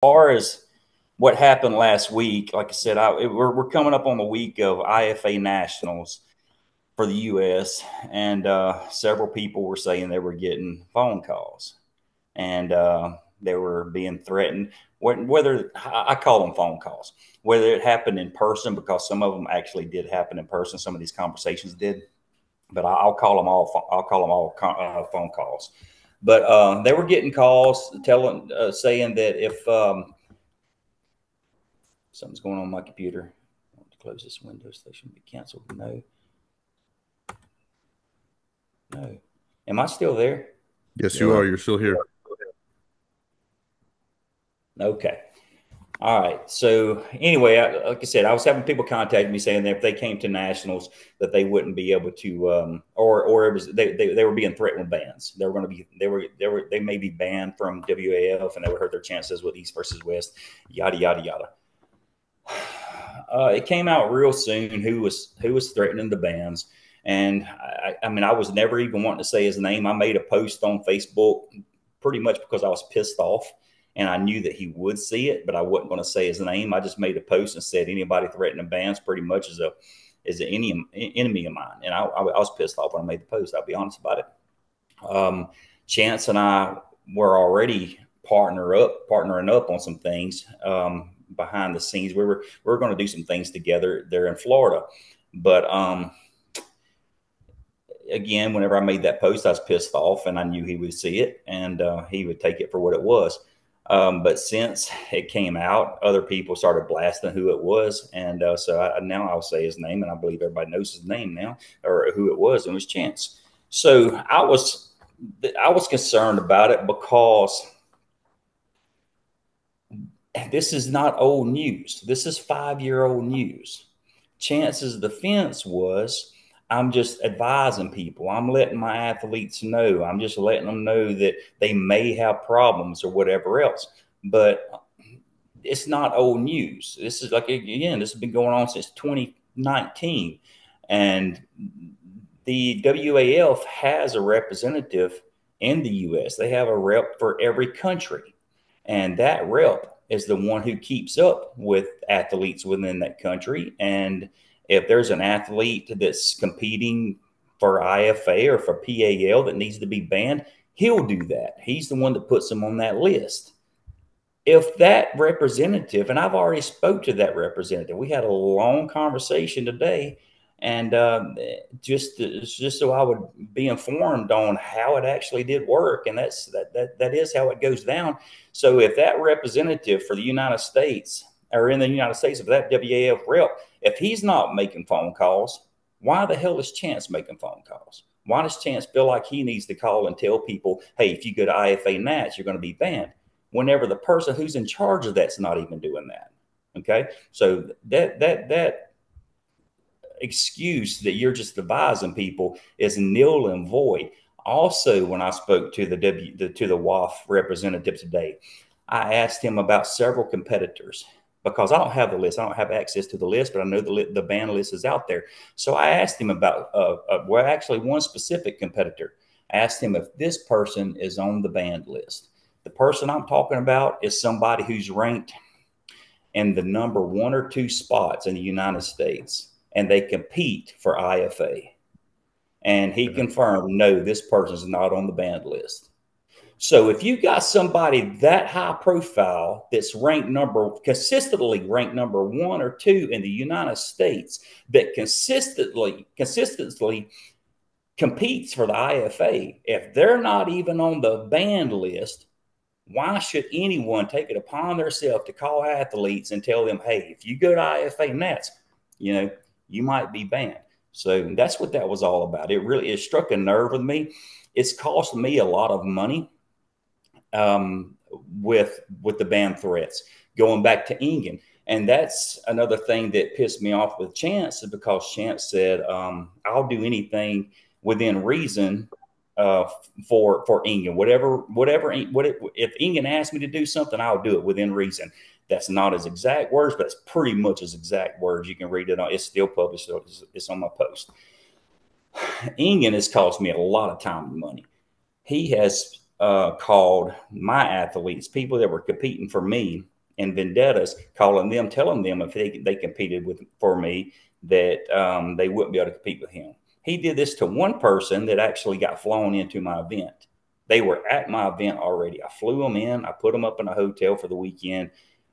far as what happened last week, like I said, we're coming up on the week of IFA Nationals for the U.S., and several people were saying they were getting phone calls, and they were being threatened. Whether I call them phone calls, whether it happened in person, because some of them actually did happen in person. Some of these conversations did, but I'll call them all. I'll call them all phone calls. But they were getting calls saying that if something's going on my computer, I want to close this window so they shouldn't be canceled. No, no. Am I still there? Yes, you are. You're still here. Okay. All right. So anyway, like I said, I was having people contact me saying that if they came to nationals, that they wouldn't be able to, or it was they were being threatened with bans. They were going to be they may be banned from WAF, and they would hurt their chances with East versus West, yada yada yada. It came out real soon who was threatening the bans, and I mean I was never even wanting to say his name. I made a post on Facebook pretty much because I was pissed off, and I knew that he would see it, but I wasn't going to say his name. I just made a post and said anybody threatening bans pretty much is an enemy of mine, and I was pissed off when I made the post. I'll be honest about it. Chance and I were already partnering up on some things behind the scenes. We were going to do some things together there in Florida, but again, whenever I made that post, I was pissed off, and I knew he would see it, and he would take it for what it was. But since it came out, other people started blasting who it was, and now I'll say his name, and I believe everybody knows his name now, or who it was, and it was Chance. So I was concerned about it because this is not old news. This is 5-year-old news. Chance's defense was, I'm just advising people. I'm letting my athletes know. I'm just letting them know that they may have problems or whatever else. But it's not old news. This is again, this has been going on since 2019. And the WAF has a representative in the US. They have a rep for every country. And that rep is the one who keeps up with athletes within that country. And if there's an athlete that's competing for IFA or for PAL that needs to be banned, he'll do that. He's the one that puts them on that list. If that representative, and I've already spoke to that representative, we had a long conversation today, and just so I would be informed on how it actually did work, and that is how it goes down. So if that representative for the United States, or in the United States, if that WAF rep, if he's not making phone calls, why the hell is Chance making phone calls? Why does Chance feel like he needs to call and tell people, hey, if you go to IFA Nats, you're going to be banned, whenever the person who's in charge of that's not even doing that? Okay, so that excuse that you're just advising people is nil and void. Also, when I spoke to the WAF representative today, I asked him about several competitors because I don't have the list. I don't have access to the list, but I know the ban list is out there. So I asked him about, well, actually one specific competitor. I asked him if this person is on the banned list. The person I'm talking about is somebody who's ranked in the number 1 or 2 spots in the United States, and they compete for IFA. And he confirmed, no, this person is not on the banned list. So if you got somebody that high profile that's consistently ranked number 1 or 2 in the United States, that consistently competes for the IFA, if they're not even on the banned list, why should anyone take it upon themselves to call athletes and tell them, hey, if you go to IFA Nats, you might be banned? So that's what that was all about. It struck a nerve with me. It's cost me a lot of money with the ban threats going back to ENGIN. And that's another thing that pissed me off with Chance, is because Chance said, I'll do anything within reason for ENGIN. If ENGIN asks me to do something, I'll do it within reason. That's not his exact words, but it's pretty much his exact words. You can read it on. It's still published, so it's on my post. ENGIN has cost me a lot of time and money. He has called my athletes, people that were competing for me, and vendettas, calling them, telling them if they competed for me that they wouldn't be able to compete with him. He did this to one person that actually got flown into my event. They were at my event already. I flew them in. I put them up in a hotel for the weekend.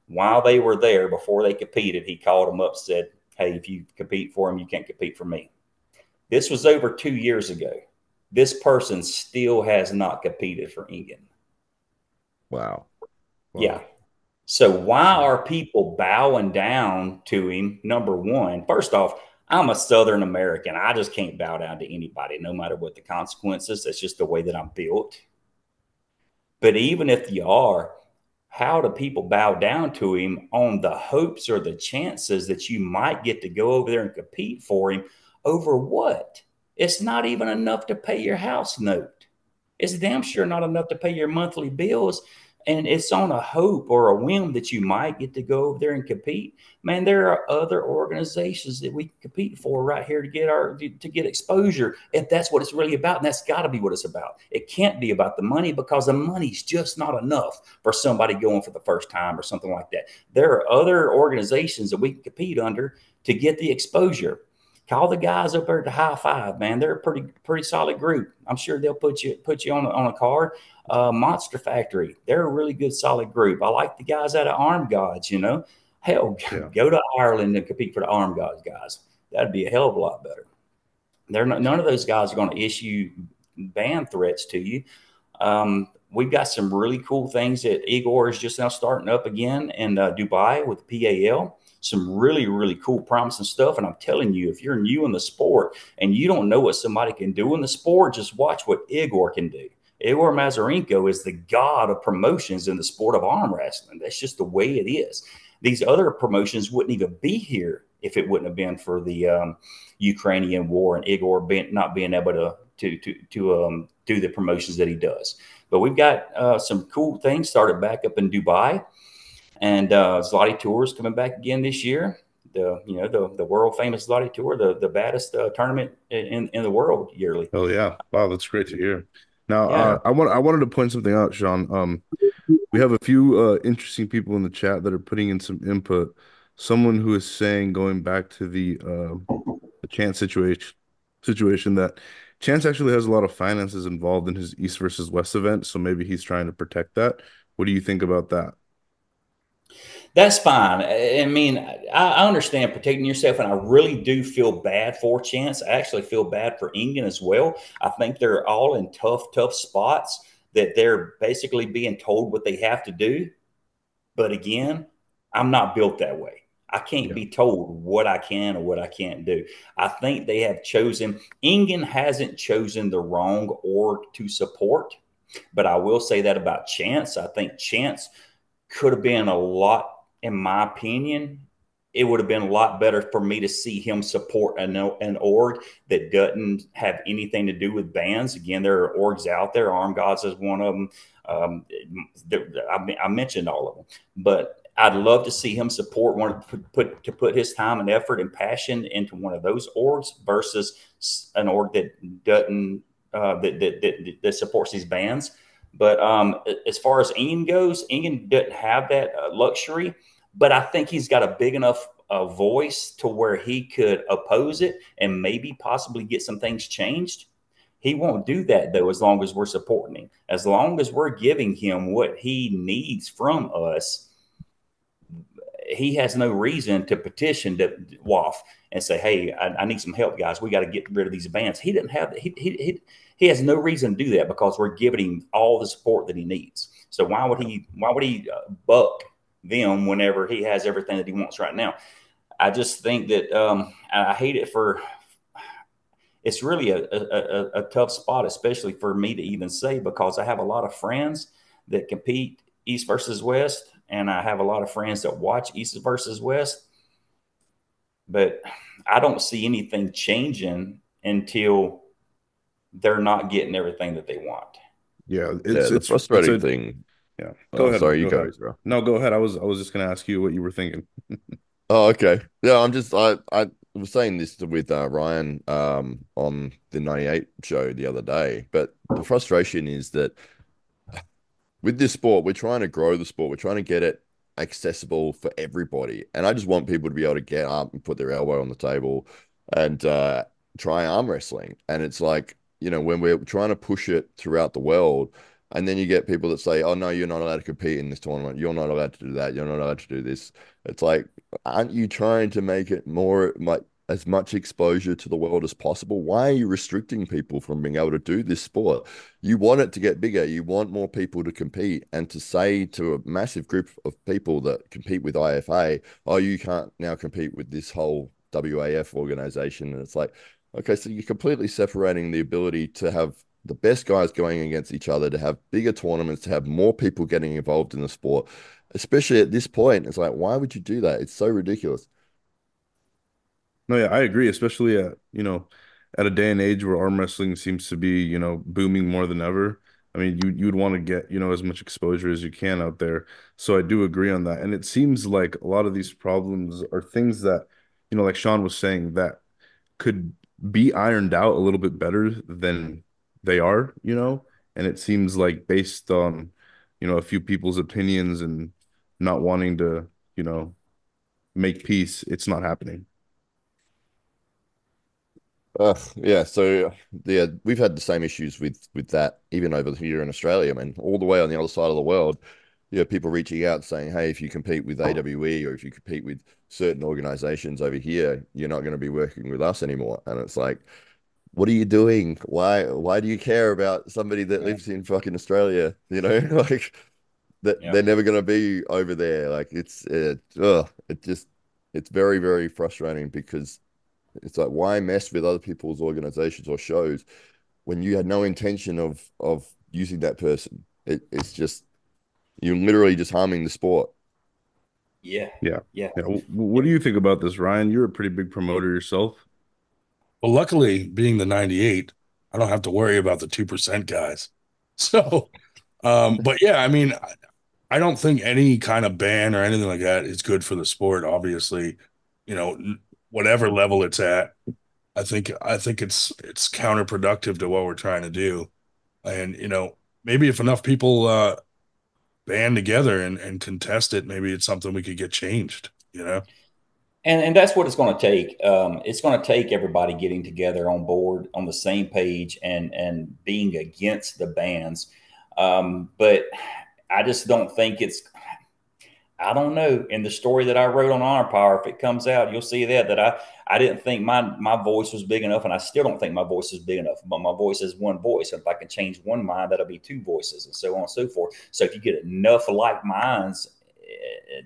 While they were there, before they competed, he called them up, said, "Hey, if you compete for him, you can't compete for me." This was over 2 years ago. This person still has not competed for ENGIN. Wow. Yeah. Wow. So why are people bowing down to him? Number one, first off, I'm a Southern American. I just can't bow down to anybody, no matter what the consequences. That's just the way that I'm built. But even if you are, how do people bow down to him on the hopes or the chances that you might get to go over there and compete for him over what? It's not even enough to pay your house note. It's damn sure not enough to pay your monthly bills. And it's on a hope or a whim that you might get to go over there and compete. Man, there are other organizations that we can compete for right here to get exposure, if that's what it's really about. And that's got to be what it's about. It can't be about the money, because the money's just not enough for somebody going for the first time or something like that. There are other organizations that we can compete under to get the exposure. Call the guys up there at the High Five, man. They're a pretty solid group. I'm sure they'll put you on a card. Monster Factory, they're a really good solid group. I like the guys out of Arm Gods. Hell, Yeah. go to Ireland and compete for the Arm Gods guys. That'd be a hell of a lot better. None of those guys are going to issue ban threats to you. We've got some really cool things that Igor is just now starting up again in Dubai with PAL. Some really, really cool, promising stuff. And I'm telling you, if you're new in the sport and you don't know what somebody can do in the sport, just watch what Igor can do. Igor Mazarenko is the god of promotions in the sport of arm wrestling. That's just the way it is. These other promotions wouldn't even be here if it wouldn't have been for the Ukrainian war and Igor not being able to do the promotions that he does. But we've got some cool things started back up in Dubai, and Zloty Tour is coming back again this year. The world famous Zloty Tour, the baddest tournament in the world yearly. Oh yeah. Wow, that's great to hear. Now, Yeah. I wanted to point something out, Sean. We have a few interesting people in the chat that are putting in some input. Someone who is saying, going back to the Chance situation, that Chance actually has a lot of finances involved in his East versus West event, so maybe he's trying to protect that. What do you think about that? That's fine. I mean, I understand protecting yourself, and I really do feel bad for Chance. I actually feel bad for Engen as well. I think they're all in tough spots that they're basically being told what they have to do. But again, I'm not built that way. I can't Yeah. be told what I can or what I can't do. I think they have chosen, Engen hasn't chosen the wrong org to support. But I will say that about Chance. I think Chance could have been a lot, in my opinion, it would have been a lot better for me to see him support an org that doesn't have anything to do with bands. Again, there are orgs out there. Arm Gods is one of them. I mentioned all of them, but I'd love to see him support one, put his time and effort and passion into one of those orgs versus an org that doesn't that supports these bands. But as far as Ian goes, Ian doesn't have that luxury, but I think he's got a big enough voice to where he could oppose it and maybe possibly get some things changed. He won't do that, though, as long as we're supporting him. As long as we're giving him what he needs from us, he has no reason to petition to WAF and say, "Hey, I need some help, guys. We got to get rid of these bans." He didn't have he has no reason to do that because we're giving him all the support that he needs. So why would he buck them whenever he has everything that he wants right now? I just think that I hate it for. It's really a tough spot, especially for me to even say, because I have a lot of friends that compete East versus West, and I have a lot of friends that watch East versus West, but I don't see anything changing until they're not getting everything that they want. Yeah, Yeah, the it's frustrating a thing. yeah. Go Oh, ahead. sorry, you Go go, ahead. Israel. No, go ahead. I was just gonna ask you what you were thinking. Oh, okay. Yeah, I was saying this with Ryan on the 98 show the other day, but the frustration is that with this sport, we're trying to grow the sport, we're trying to get it accessible for everybody. And I just want people to be able to get up and put their elbow on the table and try arm wrestling. And it's like, when we're trying to push it throughout the world, and then you get people that say, "Oh no, you're not allowed to compete in this tournament. You're not allowed to do that. You're not allowed to do this." It's like, aren't you trying to make it more like as much exposure to the world as possible? Why are you restricting people from being able to do this sport? You want it to get bigger. You want more people to compete, and to say to a massive group of people that compete with IFA, "Oh, you can't now compete with this whole WAF organization." And it's like, okay, so you're completely separating the ability to have the best guys going against each other, to have bigger tournaments, to have more people getting involved in the sport, especially at this point. It's like, why would you do that? It's so ridiculous. No, yeah, I agree, especially at a day and age where arm wrestling seems to be, booming more than ever. I mean, you would want to get, as much exposure as you can out there. So I do agree on that. And it seems like a lot of these problems are things that, like Sean was saying, that could be ironed out a little bit better than they are. And it seems like based on, a few people's opinions and not wanting to, make peace, it's not happening. Yeah, so yeah, we've had the same issues with that even over here in Australia. I mean, all the way on the other side of the world, people reaching out saying, "Hey, if you compete with AWE or if you compete with certain organizations over here, you're not going to be working with us anymore." And it's like, what are you doing? Why do you care about somebody that Yeah. lives in fucking Australia? Like that Yeah. they're never going to be over there. Like it's very, very frustrating because it's like, why mess with other people's organizations or shows when you had no intention of using that person? It's just you're literally just harming the sport. Yeah. Yeah. Yeah. Yeah. What do you think about this, Ryan? You're a pretty big promoter yourself. Well, luckily, being the 98, I don't have to worry about the 2% guys. So, but yeah, I mean, I don't think any kind of ban or anything like that is good for the sport. Obviously, whatever level it's at, I think it's counterproductive to what we're trying to do. And maybe if enough people band together and contest it, maybe it's something we could get changed. And that's what it's going to take. It's going to take everybody getting together on board on the same page and being against the bans. But I just don't think it's. I don't know. In the story that I wrote on Honor Power, if it comes out, you'll see that I didn't think my voice was big enough, and I still don't think my voice is big enough. But my voice is one voice, and if I can change one mind, that'll be two voices, and so on and so forth. So if you get enough like minds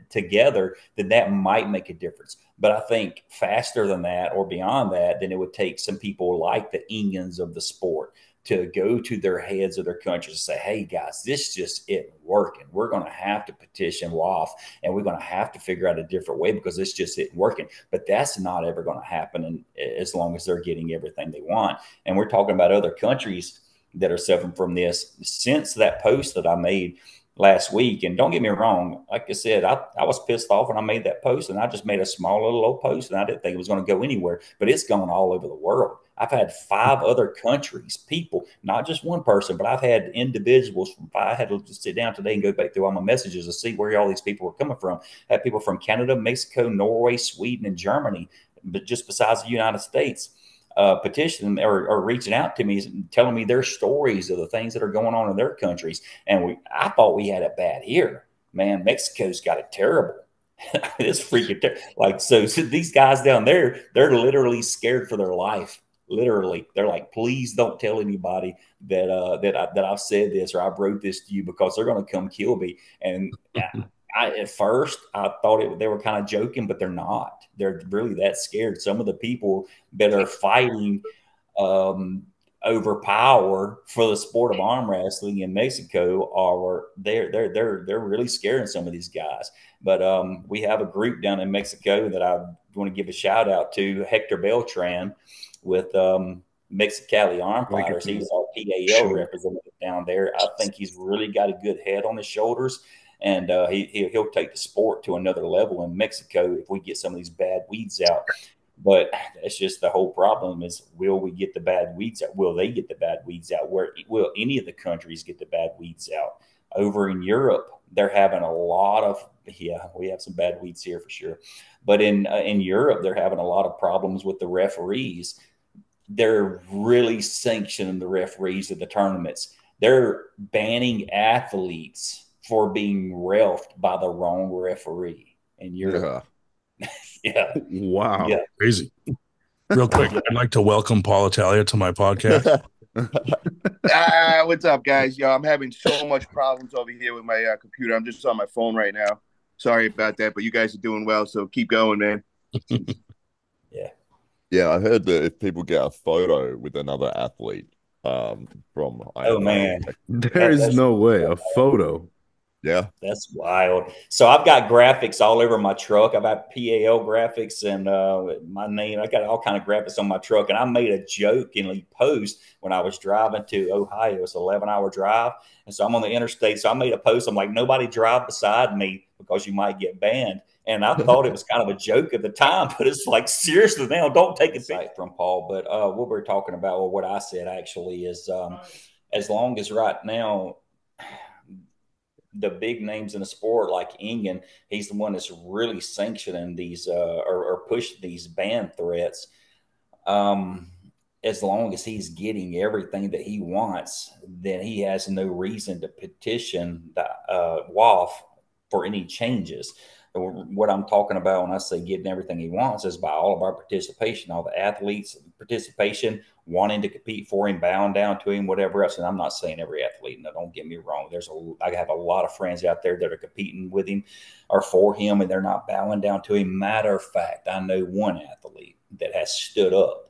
together, then that might make a difference. But I think faster than that or beyond that, then it would take some people like the Engins of the sport to go to their heads of their countries and say, "Hey guys, this just isn't working. We're going to have to petition WAF, and we're going to have to figure out a different way because this just isn't working." But that's not ever going to happen as long as they're getting everything they want. And we're talking about other countries that are suffering from this. Since that post that I made last week, and don't get me wrong, like I said, I was pissed off when I made that post, and I just made a small little old post, and I didn't think it was going to go anywhere, but it's gone all over the world. I've had 5 other countries, people, not just one person, but I've had individuals from 5. I had to just sit down today and go back through all my messages to see where all these people were coming from. I had people from Canada, Mexico, Norway, Sweden, and Germany, but just besides the United States, petitioning or reaching out to me, telling me their stories of the things that are going on in their countries. And I thought we had it bad here. Man, Mexico's got it terrible. It's freaking like so these guys down there, they're literally scared for their life. Literally, they're like, please don't tell anybody that I've said this or I wrote this to you because they're going to come kill me. And at first I thought they were kind of joking, but they're not. They're really that scared. Some of the people that are fighting um, over power for the sport of arm wrestling in Mexico are they're really scaring some of these guys. But we have a group down in Mexico that I want to give a shout out to, Hector Beltran with Mexicali Arm Fighters. He's our PAL representative down there. I think he's really got a good head on his shoulders, and he'll take the sport to another level in Mexico if we get some of these bad weeds out. But that's just the whole problem is, will we get the bad weeds out? Will they get the bad weeds out? Where will any of the countries get the bad weeds out? Over in Europe, they're having a lot of, we have some bad weeds here for sure. But in Europe, they're having a lot of problems with the referees. They're really sanctioning the referees of the tournaments. They're banning athletes for being refed by the wrong referee in Europe. Yeah. Wow. Yeah. Crazy. Real quick, I'd like to welcome Paul Italia to my podcast. What's up, guys? Yo, I'm having so much problems over here with my computer. I'm just on my phone right now. Sorry about that, but you guys are doing well, so keep going, man. Yeah. Yeah, I heard that if people get a photo with another athlete, from Oh man, There is that's no way. A photo. yeah, that's wild. So I've got graphics all over my truck. I've got PAL graphics and my name. I got all kind of graphics on my truck. And I made a jokingly post when I was driving to Ohio. It's an 11-hour drive, and so I'm on the interstate. So I made a post. I'm like, nobody drive beside me because you might get banned. And I thought it was kind of a joke at the time, but it's like, seriously now, don't take it back from Paul. But what we're talking about, or what I said actually, is as long as right now the big names in the sport like Engen, he's the one that's really sanctioning these or pushing these ban threats. Um, as long as he's getting everything that he wants, then he has no reason to petition the WAF for any changes. What I'm talking about when I say getting everything he wants is by all of our participation, all the athletes' participation, wanting to compete for him, bowing down to him, whatever else. And I'm not saying every athlete. No, don't get me wrong. I have a lot of friends out there that are competing with him or for him, and they're not bowing down to him. Matter of fact, I know one athlete that has stood up.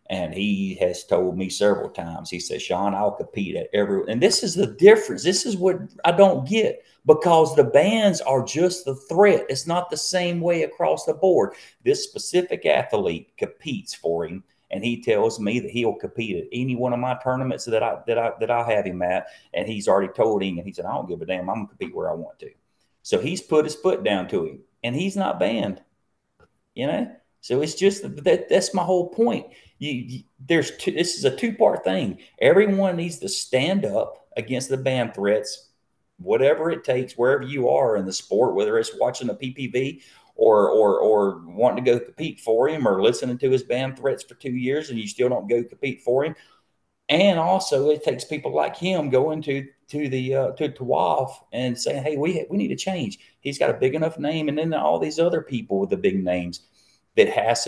And he has told me several times, he says, Sean, I'll compete at every, and this is the difference. This is what I don't get, because the bans are just the threat. It's not the same way across the board. This specific athlete competes for him, and he tells me that he'll compete at any one of my tournaments that I have him at. And he's already told him, and he said, I don't give a damn. I'm gonna compete where I want to. So he's put his foot down to him, and he's not banned. You know, so it's just that's my whole point. There's two, this is a two-part thing. Everyone needs to stand up against the ban threats, whatever it takes, wherever you are in the sport, whether it's watching a PPV or wanting to go compete for him, or listening to his ban threats for 2 years and you still don't go compete for him. And also, it takes people like him going to WAF and saying, "Hey, we need to change. He's got a big enough name," and then all these other people with the big names that has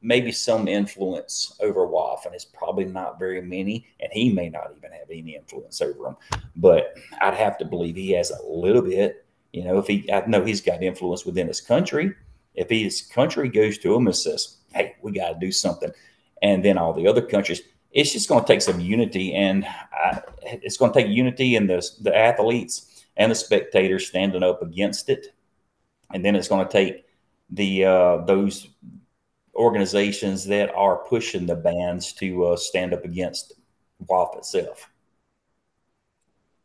maybe some influence over WAF, and it's probably not very many, and he may not even have any influence over them. But I'd have to believe he has a little bit. You know, I know he's got influence within his country. If his country goes to him and says, "Hey, we got to do something," and then all the other countries. It's just going to take some unity, and it's going to take unity in the athletes and the spectators standing up against it, and then it's going to take the those organizations that are pushing the bans to stand up against WAF itself.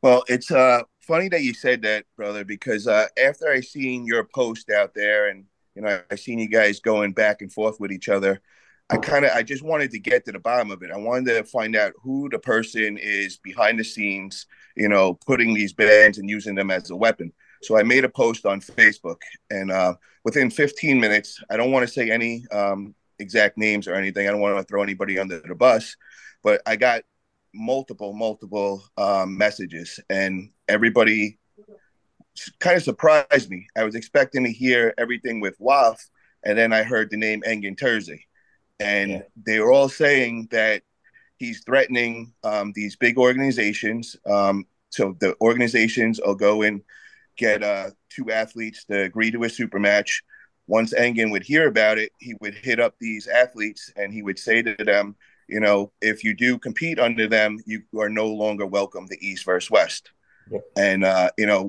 Well, it's funny that you said that, brother, because after I seen your post out there, and I seen you guys going back and forth with each other, I just wanted to get to the bottom of it. I wanted to find out who the person is behind the scenes, putting these bans and using them as a weapon. So I made a post on Facebook, and within 15 minutes, I don't want to say any exact names or anything. I don't want to throw anybody under the bus, but I got multiple messages, and everybody kind of surprised me. I was expecting to hear everything with WAF, and then I heard the name Engin Terzi. And they were all saying that he's threatening these big organizations. So the organizations will go and get two athletes to agree to a super match. Once Engin would hear about it, he would hit up these athletes and he would say to them, if you do compete under them, you are no longer welcome to East versus West. Yep. And,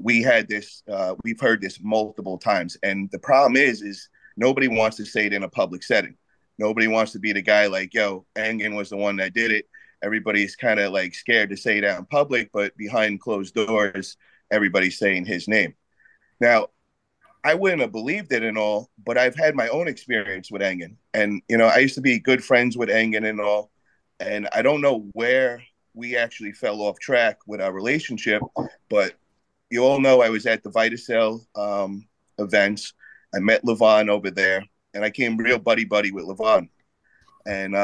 we had this, we've heard this multiple times. And the problem is nobody wants to say it in a public setting. Nobody wants to be the guy like, yo, Engin was the one that did it. Everybody's kind of like scared to say that in public, but behind closed doors, everybody's saying his name. Now, I wouldn't have believed it and all, but I've had my own experience with Engin. And, I used to be good friends with Engin and all. And I don't know where we actually fell off track with our relationship, but, you all know I was at the Vitacell events. I met Levon over there, and I came real buddy with Levon. And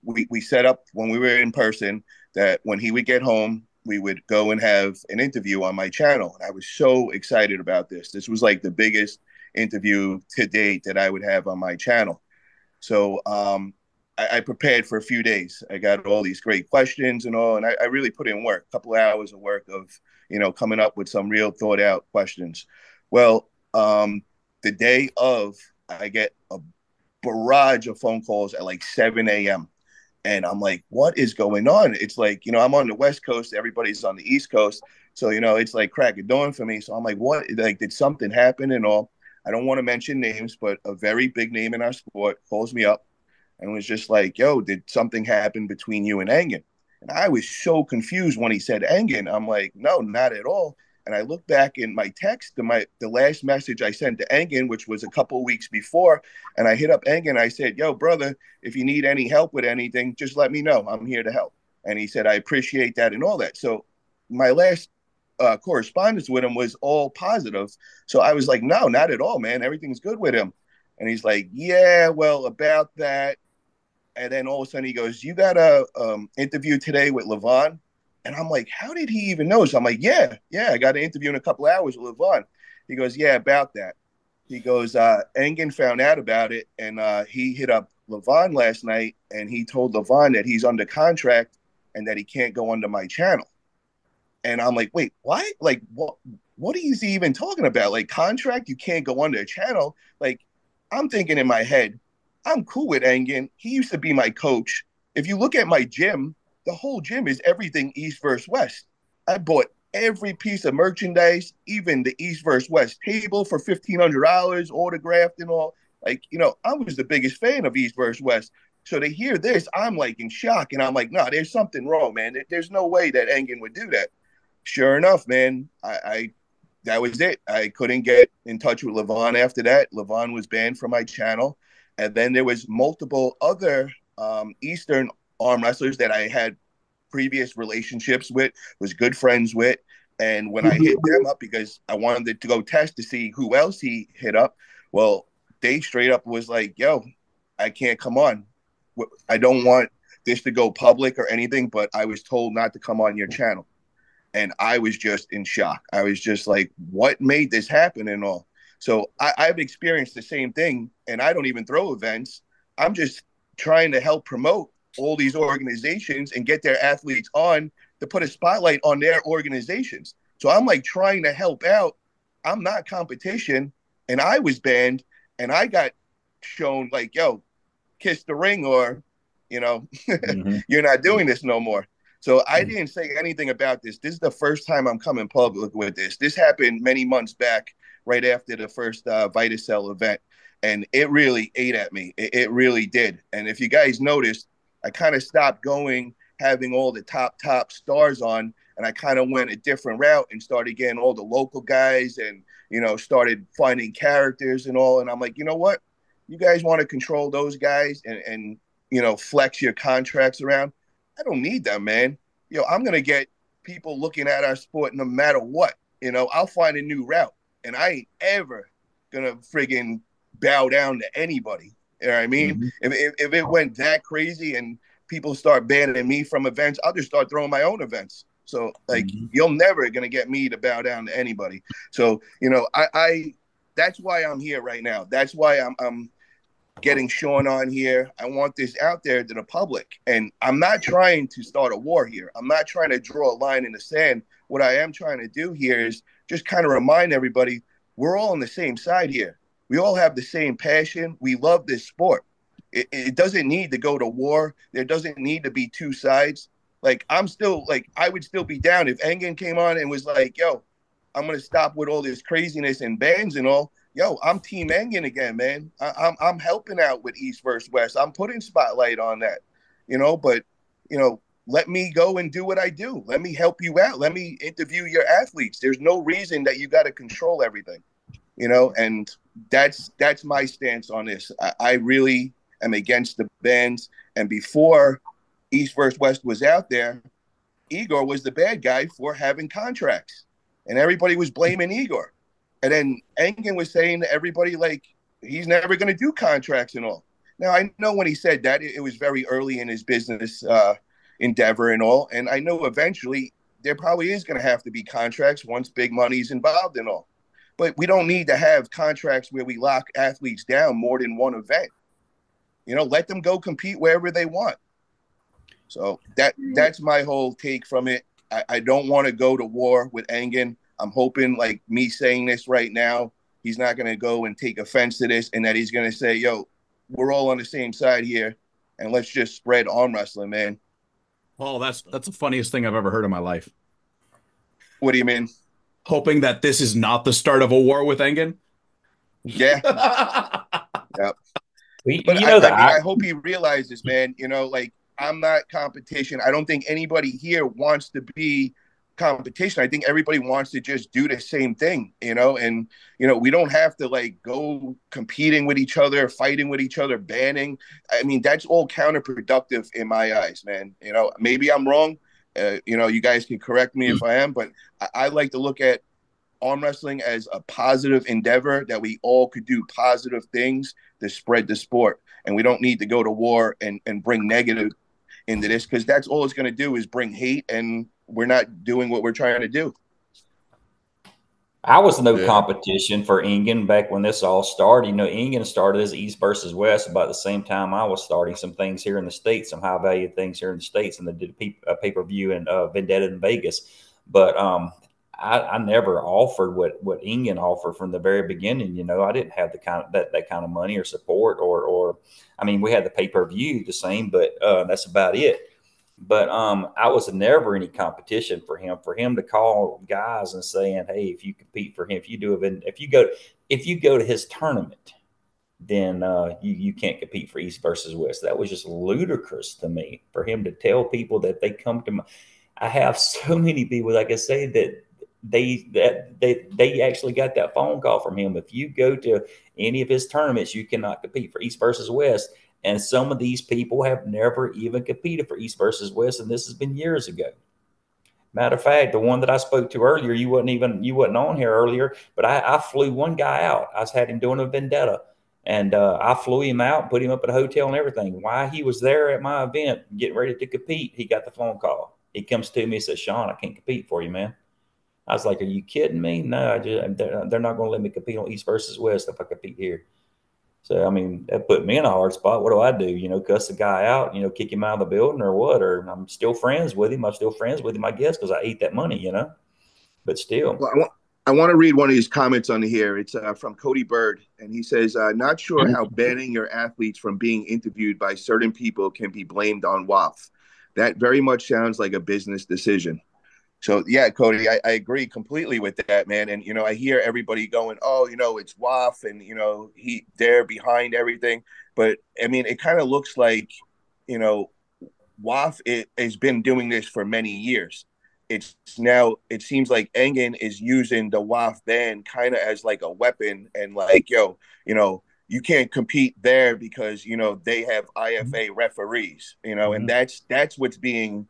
we set up when we were in person that when he would get home, we would go and have an interview on my channel. And I was so excited about this. This was like the biggest interview to date that I would have on my channel. So I prepared for a few days. I got all these great questions and all, and I really put in work, a couple of hours of work of, coming up with some real thought out questions. Well, the day of, I get a barrage of phone calls at like 7 a.m. And I'm like, what is going on? It's like, I'm on the West Coast. Everybody's on the East Coast. So, it's like crack of dawn for me. So I'm like, what? Like, did something happen and all? I don't want to mention names, but a very big name in our sport calls me up and was just like, yo, did something happen between you and Engin? And I was so confused when he said Engin. I'm like, no, not at all. And I look back in my text, the last message I sent to Engin, which was a couple of weeks before, and I hit up Engin. I said, yo, brother, if you need any help with anything, just let me know. I'm here to help. And he said, I appreciate that and all that. So my last correspondence with him was all positive. So I was like, no, not at all, man. Everything's good with him. And he's like, yeah, well, about that. And then all of a sudden he goes, you got a interview today with Levon? And I'm like, how did he even know? So I'm like, yeah, I got an interview in a couple of hours with Levon. He goes, yeah, about that. He goes, Engin found out about it, and he hit up Levon last night, and he told Levon that he's under contract and that he can't go under my channel. And I'm like, wait, what? Like, what is he even talking about? Like, contract? You can't go under a channel? Like, I'm thinking in my head, I'm cool with Engin. He used to be my coach. If you look at my gym, the whole gym is everything East versus West. I bought every piece of merchandise, even the East versus West table for $1,500, autographed and all. Like, I was the biggest fan of East versus West. So to hear this, I'm like in shock. And I'm like, no, there's something wrong, man. There's no way that Engin would do that. Sure enough, man, I that was it. I couldn't get in touch with Levon after that. Levon was banned from my channel. And then there was multiple other Eastern arm wrestlers that I had previous relationships with, was good friends with. And when I hit them up, because I wanted to go test to see who else he hit up, well, they straight up was like, yo, I can't come on. I don't want this to go public or anything, but I was told not to come on your channel. And I was just in shock. I was just like, what made this happen and all? So I've experienced the same thing, and I don't even throw events. I'm just trying to help promote all these organizations and get their athletes on to put a spotlight on their organizations. So I'm like trying to help out. I'm not competition, and I was banned, and I got shown like, yo, kiss the ring, or, you're not doing this no more. So I didn't say anything about this. This is the first time I'm coming public with this. This happened many months back, right after the first Vitacell event. And it really ate at me. It really did. And if you guys noticed, I kind of stopped having all the top stars on, and I kind of went a different route and started getting all the local guys and, started finding characters and all. And I'm like, you know what? You guys want to control those guys and flex your contracts around? I don't need them, man. I'm going to get people looking at our sport no matter what. I'll find a new route, and I ain't ever going to friggin' bow down to anybody. You know what I mean? Mm-hmm. If it went that crazy and people start banning me from events, I'll just start throwing my own events. So, like, you're never going to get me to bow down to anybody. So, I that's why I'm here right now. That's why I'm getting Sean on here. I want this out there to the public. And I'm not trying to start a war here. I'm not trying to draw a line in the sand. What I am trying to do here is just kind of remind everybody we're all on the same side here. We all have the same passion. We love this sport. It doesn't need to go to war. There doesn't need to be two sides. Like, I would still be down if Engin came on and was like, yo, I'm going to stop with all this craziness and bans and all. Yo, I'm Team Engin again, man. I'm helping out with East versus West. I'm putting spotlight on that, but, let me go and do what I do. Let me help you out. Let me interview your athletes. There's no reason that you got to control everything, and that's my stance on this. I really am against the bans. And before East versus West was out there, Igor was the bad guy for having contracts. and everybody was blaming Igor. And then Engin was saying to everybody, like, he's never going to do contracts and all. Now, I know when he said that, it was very early in his business endeavor and all. And I know eventually there probably is going to have to be contracts once big money's involved and all. But we don't need to have contracts where we lock athletes down more than one event. You know, let them go compete wherever they want. So that's my whole take from it. I don't want to go to war with Engin. I'm hoping, like me saying this right now, he's not going to go and take offense to this, and that he's going to say, yo, we're all on the same side here, and let's just spread arm wrestling, man. Paul, that's the funniest thing I've ever heard in my life. What do you mean? Hoping that this is not the start of a war with Engin? Yeah. Yeah. But I hope he realizes, man, you know, like, I'm not competition. I don't think anybody here wants to be competition. I think everybody wants to just do the same thing, you know, and, you know, we don't have to like go competing with each other, fighting with each other, banning. I mean, that's all counterproductive in my eyes, man. You know, maybe I'm wrong. You know, you guys can correct me if I am, but I like to look at arm wrestling as a positive endeavor that we all could do positive things to spread the sport. And we don't need to go to war and bring negative into this, because that's all it's going to do is bring hate, and we're not doing what we're trying to do. I was no competition for Engin back when this all started. You know, Engin started as East versus West about the same time I was starting some things here in the States, some high value things here in the States, and they did a pay-per-view in Vendetta in Vegas. But I never offered what Engin offered from the very beginning. You know, I didn't have the kind of that kind of money or support or I mean, we had the pay-per-view the same, but that's about it. But I was never any competition for him. For him to call guys and saying, "Hey, if you compete for him, if you go to his tournament, then you can't compete for East versus West." That was just ludicrous to me for him to tell people that they come to. I have so many people, like I say, that they actually got that phone call from him. If you go to any of his tournaments, you cannot compete for East versus West. And some of these people have never even competed for East versus West, and this has been years ago. Matter of fact, the one that I spoke to earlier, you wasn't on here earlier, but I flew one guy out. I had him doing a vendetta, and I flew him out, put him up at a hotel and everything. While he was there at my event, getting ready to compete, he got the phone call. He comes to me and says, "Sean, I can't compete for you, man." I was like, "Are you kidding me?" No, they're not going to let me compete on East versus West if I compete here. So, I mean, that put me in a hard spot. What do? You know, cuss the guy out, you know, kick him out of the building or what? Or I'm still friends with him. I'm still friends with him, I guess, because I ate that money, you know, but still. Well, I want to read one of his comments on here. It's from Cody Bird, and he says, not sure how banning your athletes from being interviewed by certain people can be blamed on WAF. That very much sounds like a business decision. So, yeah, Cody, I agree completely with that, man. And, you know, I hear everybody going, oh, you know, it's WAF and, you know, they're behind everything. But, I mean, it kind of looks like, you know, WAF has been doing this for many years. It's now, it seems like Engin is using the WAF ban kind of as like a weapon and like, yo, you know, you can't compete there because, you know, they have IFA referees, you know, and that's what's being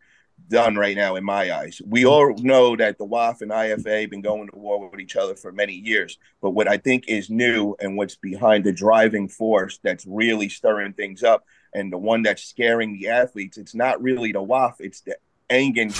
done right now in my eyes. We all know that the WAF and IFA have been going to war with each other for many years, but what I think is new and what's behind the driving force that's really stirring things up and the one that's scaring the athletes, it's not really the WAF, it's the Engin